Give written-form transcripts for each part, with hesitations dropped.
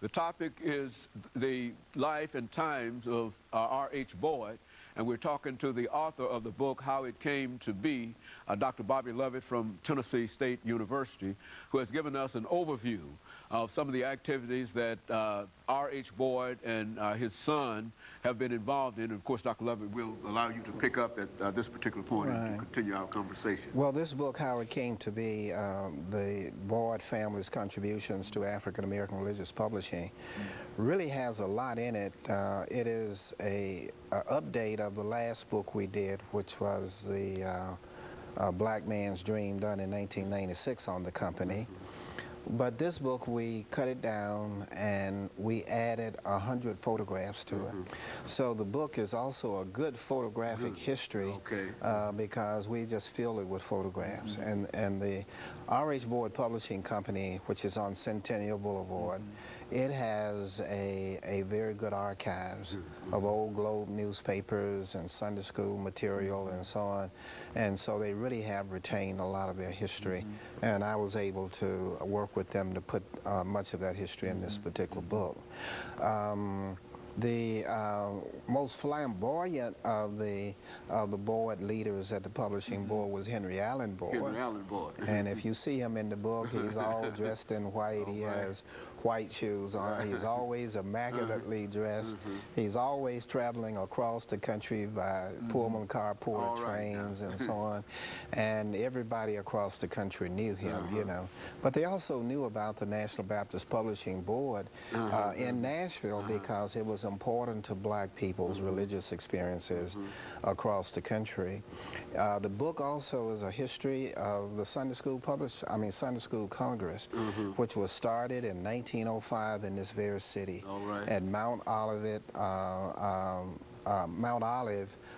The topic is the life and times of R.H. Boyd, and we're talking to the author of the book, How It Came to Be, Dr. Bobby Lovett from Tennessee State University, who has given us an overview of some of the activities that R.H. Boyd and his son have been involved in. And of course, Dr. Lovett will allow you to pick up at this particular point and to continue our conversation. Well, this book, How It Came to Be, the Boyd family's contributions to African American religious publishing, really has a lot in it. It is a update of the last book we did, which was the Black Man's Dream, done in 1996 on the company. But this book, we cut it down and we added 100 photographs to it. So the book is also a good photographic history because we just fill it with photographs. And the R.H. Boyd Publishing Company, which is on Centennial Boulevard, it has a very good archives of old Globe newspapers and Sunday school material and so on. And so they really have retained a lot of their history. And I was able to work with them to put much of that history in this particular book. The most flamboyant of the Boyd leaders at the publishing board was Henry Allen Boyd. Henry Allen Boyd. And if you see him in the book, he's all dressed in white. He has white shoes on. He's always immaculately dressed. He's always traveling across the country by Pullman carport trains and so on. And everybody across the country knew him, you know. But they also knew about the National Baptist Publishing Board in Nashville because it was important to black people's religious experiences across the country. The book also is a history of the Sunday School Sunday School Congress, which was started in 1905 in this very city at Mount Olive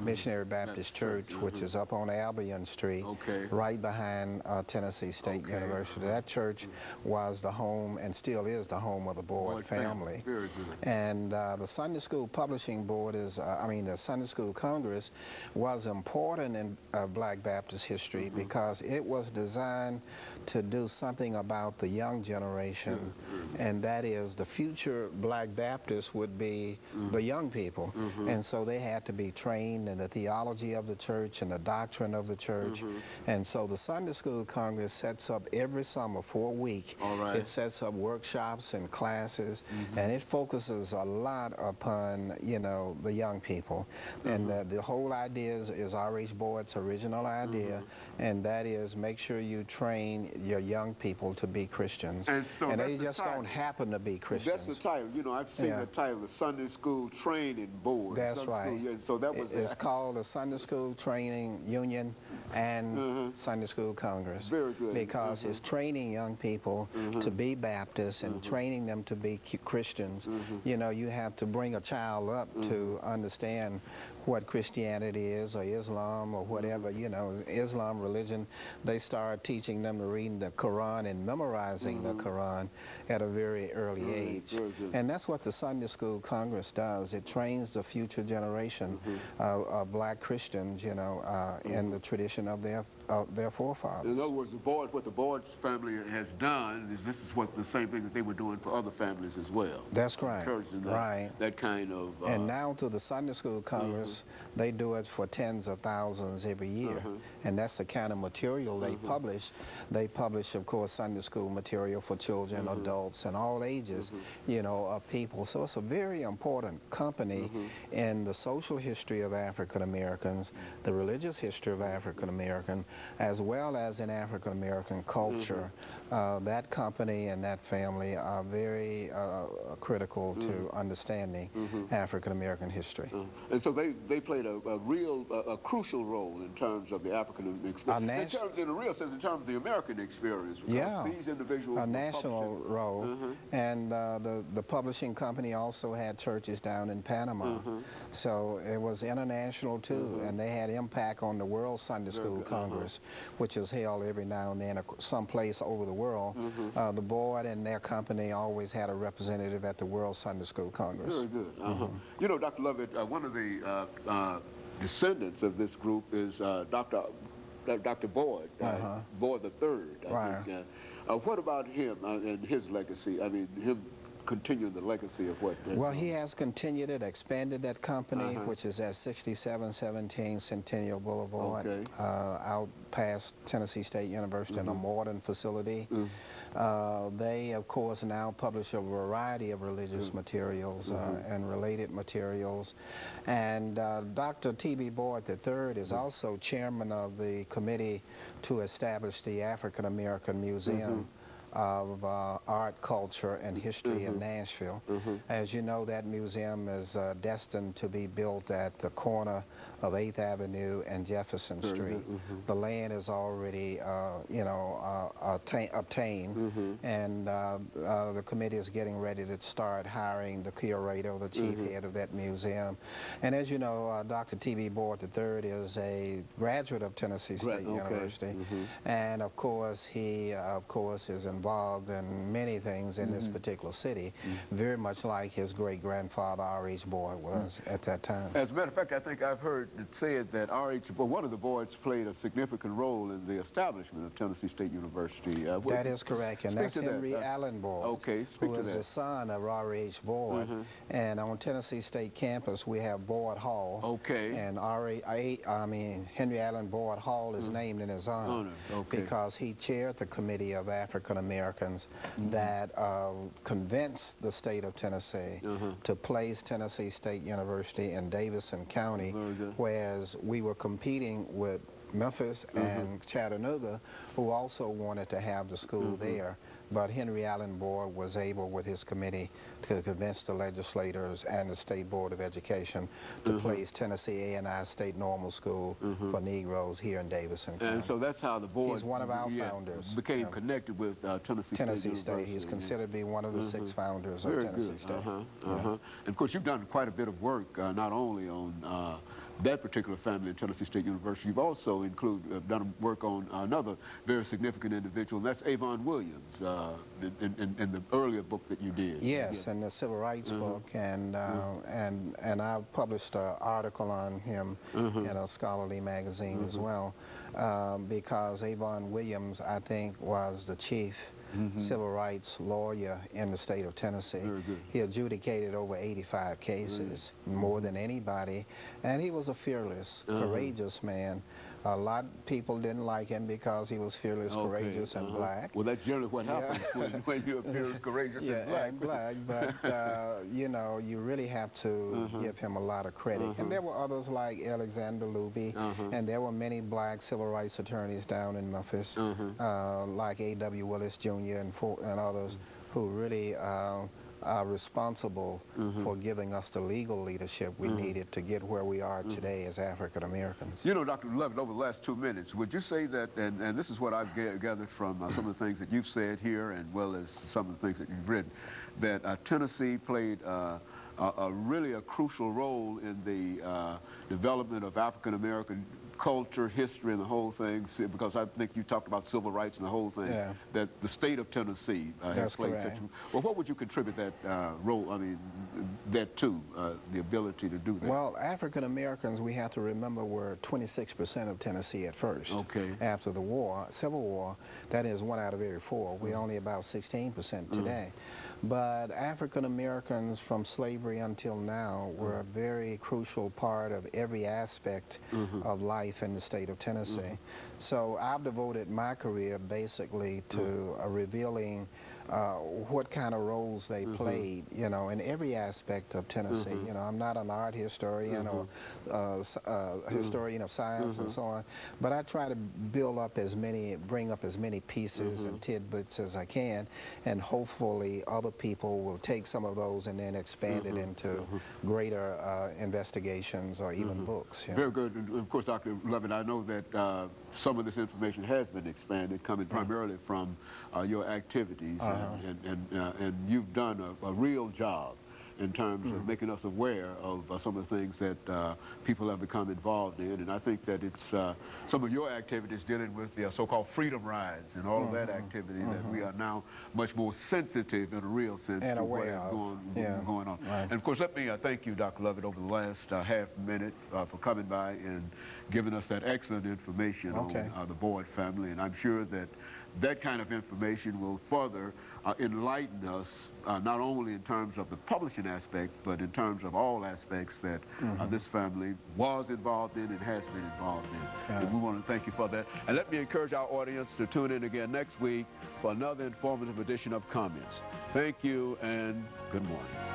Missionary Baptist Church, which is up on Albion Street, right behind Tennessee State University. That church was the home and still is the home of the Boyd family. Very good. And the Sunday School Publishing Board is, the Sunday School Congress was important in Black Baptist history because it was designed to do something about the young generation, and that is the future Black Baptists would be the young people. And so they had to be trained in the theology of the church and the doctrine of the church. And so the Sunday School Congress sets up every summer for a week. It sets up workshops and classes, and it focuses a lot upon, you know, the young people. And the whole idea is R.H. Boyd's original idea, and that is make sure you train your young people to be Christians. And, so and they just don't happen to be Christians. That's the title. You know, I've seen the title, the Sunday School Training Board. That's right. So that was it's called the Sunday School Training Union and Sunday School Congress. Very good. Because it's training young people to be Baptists and training them to be Christians. You know, you have to bring a child up to understand what Christianity is, or Islam, or whatever, you know, Islam religion. They start teaching them to read the Quran and memorizing the Quran at a very early age. And that's what the Sunday School Congress does. It trains the future generation of black Christians, you know, in the tradition of their forefathers. In other words, what the Boyd family has done is this is what the same thing that they were doing for other families as well. That's right. Encouraging that kind of... and now to the Sunday School Congress, they do it for tens of thousands every year. And that's the kind of material they publish. They publish, of course, Sunday school material for children, adults, and all ages, you know, of people. So it's a very important company in the social history of African Americans, the religious history of African American, as well as in African American culture. That company and that family are very critical to understanding African American history. And so they played a crucial role in terms of the African experience. In a real sense, in terms of the American experience. These individuals a national role. And the publishing company also had churches down in Panama. So it was international too, and they had impact on the World Sunday School Congress, which is held every now and then someplace over the world. The board and their company always had a representative at the World Sunday School Congress. Very good. You know, Dr. Lovett, one of the descendants of this group is Dr. Boyd, Boyd III. I think. What about him and his legacy? I mean, him continuing the legacy of what? Well, he has continued it, expanded that company, which is at 6717 Centennial Boulevard, out past Tennessee State University in a modern facility. They, of course, now publish a variety of religious materials and related materials. And Dr. T.B. Boyd III is also chairman of the committee to establish the African American Museum of Art, Culture, and History in Nashville. As you know, that museum is destined to be built at the corner of 8th Avenue and Jefferson Street. The land is already, you know, obtained, and the committee is getting ready to start hiring the curator, the chief head of that museum. And as you know, Dr. T.B. Boyd III is a graduate of Tennessee State University, and of course, he, is involved in many things in this particular city, very much like his great-grandfather, R.H. Boyd, was at that time. As a matter of fact, I think I've heard it said that one of the Boyds played a significant role in the establishment of Tennessee State University. That is correct, and that's Henry Allen Boyd, who is the son of R.H. Boyd. And on Tennessee State campus, we have Boyd Hall. And Henry Allen Boyd Hall is named in his honor because he chaired the committee of African Americans that convinced the state of Tennessee to place Tennessee State University in Davidson County, whereas we were competing with Memphis and Chattanooga, who also wanted to have the school there. But Henry Allen Boyd was able, with his committee, to convince the legislators and the State Board of Education to place Tennessee A&I State Normal School for Negroes here in Davidson County. And so that's how the Boyd... He's one of our founders. Became connected with Tennessee State. He's considered to be one of the 6 founders of Tennessee State. And of course, you've done quite a bit of work, not only on that particular family at Tennessee State University. You've also done work on another very significant individual, and that's Avon Williams, in the earlier book that you did. Yes, in the Civil Rights book, and I published an article on him in a scholarly magazine as well, because Avon Williams, I think, was the chief civil rights lawyer in the state of Tennessee. He adjudicated over 85 cases, more than anybody, and he was a fearless, courageous man. A lot of people didn't like him because he was fearless, courageous, and black. Well, that's generally what happens when you're fearless, courageous, and black. But, you know, you really have to give him a lot of credit. And there were others like Alexander Luby, and there were many black civil rights attorneys down in Memphis, like A.W. Willis Jr. and others who really are responsible for giving us the legal leadership we needed to get where we are today as African Americans. You know, Dr. Lovett, over the last 2 minutes, would you say that, and this is what I've gathered from some of the things that you've said here, and well as some of the things that you've written, that Tennessee played really a crucial role in the development of African American culture, history, and the whole thing, because I think you talked about civil rights and the whole thing, that the state of Tennessee has played such a... Well, what would you contribute that role, that to, the ability to do that? Well, African Americans, we have to remember, were 26% of Tennessee at first. After the war, Civil War, that is 1 out of every 4. We're only about 16% today. But African Americans from slavery until now were a very crucial part of every aspect of life in the state of Tennessee. So I've devoted my career basically to revealing what kind of roles they played, you know, in every aspect of Tennessee. You know, I'm not an art historian or historian of science and so on, but I try to bring up as many pieces and tidbits as I can, and hopefully other people will take some of those and then expand it into greater investigations or even books. Very good. And of course, Dr. Lovett, I know that some of this information has been expanded, coming primarily from your activities, and you've done a real job in terms of making us aware of some of the things that people have become involved in. And I think that it's some of your activities dealing with the so-called freedom rides and all of that activity that we are now much more sensitive in a real sense and to what is going on. And of course, let me thank you, Dr. Lovett, over the last half minute for coming by and giving us that excellent information on the Boyd family. And I'm sure that that kind of information will further enlighten us, not only in terms of the publishing aspect, but in terms of all aspects that this family was involved in and has been involved in. And we want to thank you for that. And let me encourage our audience to tune in again next week for another informative edition of Comments. Thank you and good morning.